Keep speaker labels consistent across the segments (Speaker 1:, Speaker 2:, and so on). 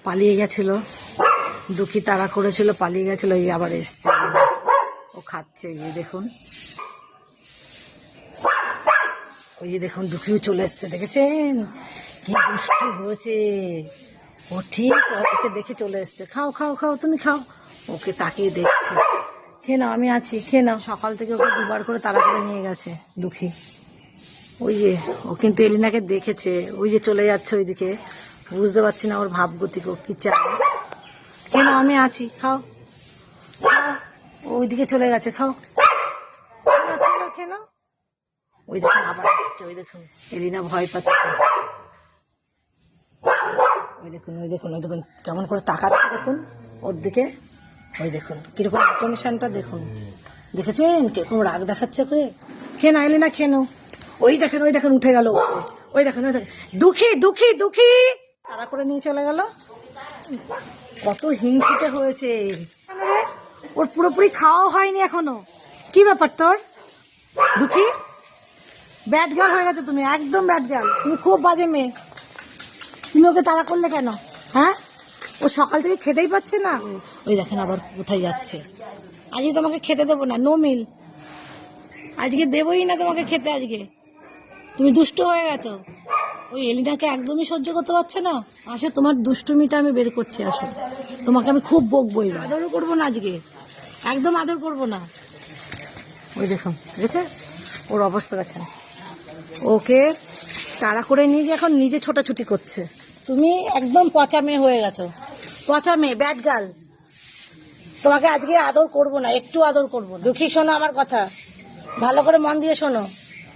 Speaker 1: পালিয়ে গেছিল, দুঃখী তাড়া করেছিল, পালিয়ে গেছিল, এই আবার এসছে, ও খাচ্ছে। এই দেখুন, ওই যে দেখুন দুঃখীও চলে এসছে, দেখেছেন কি দুষ্টু হয়েছে ও, ঠিক ওকে দেখে চলে এসছে। খাও খাও খাও, তুমি খাও, ওকে তাকিয়ে দেখছে। খেয়ে নাও, আমি আছি, খেয়ে নাও। সকাল থেকে ওকে দুবার করে তাড়া করে নিয়ে গেছে দুঃখী। ওই যে ও কিন্তু এলিনাকে দেখেছে, ওই যে চলে যাচ্ছে ওইদিকে, বুঝতে পারছি না ওর ভাবগতিক, ও কি চায়। খেয়ে নাও, আমি আছি, খাও খাও। ওইদিকে চলে গেছে, খাও খেয়ে নাও। ওই দেখুন আবার আসছে, ওই দেখুন এলিনা ভয় পাচ্ছে। ওই দেখুন ওই দেখুন ওই দেখুন কেমন করে তাকাচ্ছে, দেখুন ওর দিকে। ওই দেখুন কিরকম অ্যাটেনশনটা দেখুন, দেখেছেন কিরকম রাগ দেখাচ্ছে ওকে। খেয়ে না এলিনা, খেয়ে নাও। ওই দেখেন উঠে গেল, ওই দেখেন দুঃখী দুঃখী দুঃখী তাড়া করে নিয়ে চলে গেল। কত হিংসুটে হয়েছে ওর, পুরোপুরি খাওয়া হয়নি এখনো। কি ব্যাপার তোর দুঃখী? ব্যাড গার্ল হয়ে গেছে তুমি, একদম ব্যাড গার্ল, তুমি খুব বাজে মেয়ে। তুমি ওকে তাড়া করলে কেন? হ্যাঁ, ও সকাল থেকে খেতেই পাচ্ছে না। ওই দেখেন আবার কোথায় যাচ্ছে। আজকে তোমাকে খেতে দেবো না, নো মিল, আজকে দেবই না তোমাকে খেতে। আজকে তুমি দুষ্ট হয়ে গেছো, ওই এলিনাকে একদমই সহ্য করতে পারছে না। আসো তোমার দুষ্টুমিটা আমি বের করছি, আসো তোমাকে আমি খুব বকবো, আদরও করবো না আজকে, একদম আদর করবো না। ওই দেখুন, দেখেছে ওর অবস্থা, দেখেন ওকে তাড়া করে নিয়ে গিয়ে এখন নিজে ছোটাছুটি করছে। তুমি একদম পচা মেয়ে হয়ে গেছো, পচা মেয়ে, ব্যাড গার্ল। তোমাকে আজকে আদর করবো না, একটু আদর করবো না। দুঃখী শোনো আমার কথা, ভালো করে মন দিয়ে শোনো,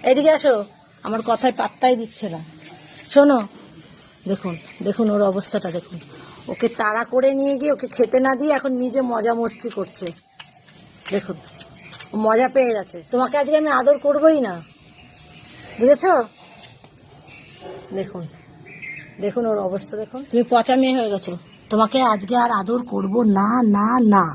Speaker 1: এদিকে আসো, আমার কথায় পাত্তাই দিচ্ছে না। শোনো, দেখুন দেখুন ওর অবস্থাটা দেখুন, ওকে তাড়া করে নিয়ে গিয়ে ওকে খেতে না দিয়ে এখন নিজে মজা মস্তি করছে। দেখুন ও মজা পেয়ে গেছে, তোমাকে আজকে আমি আদর করবোই না, বুঝেছ? দেখুন দেখুন ওর অবস্থা দেখুন, তুমি পচা মেয়ে হয়ে গেছো, তোমাকে আজকে আর আদর করবো না না না।